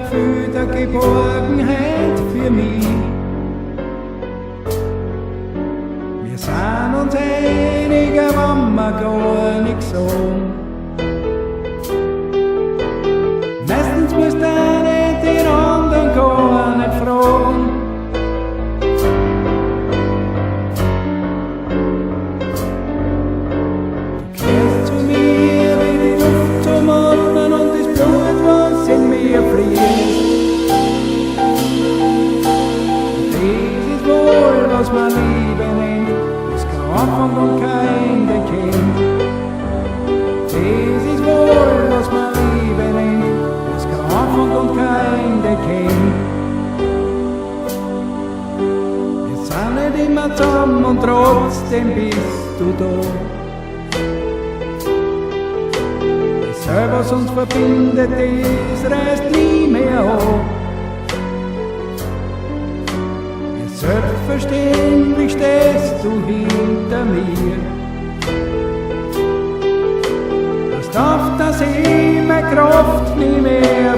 Gefühl der Geborgenheit für mich. Wir sind uns einig, wenn wir gar nichts sagen. Meistens musst du auch nicht den anderen gar nicht fragen. Du kehrst zu mir wie die Luft zum Atmen und das Blut, was in mir fließt. Das ist wohl, was man Liebe nennt, das kein Anfang und kein Ende kennt. Das ist wohl, was man Liebe nennt, das kein Anfang und kein Ende kennt. Wir sind nicht immer zusammen und trotzdem bist du da. Das Seil, was uns verbindet, das reißt nie mehr ab. Selbstverständlich stehst du hinter mir. Das darf das meine Kraft nie mehr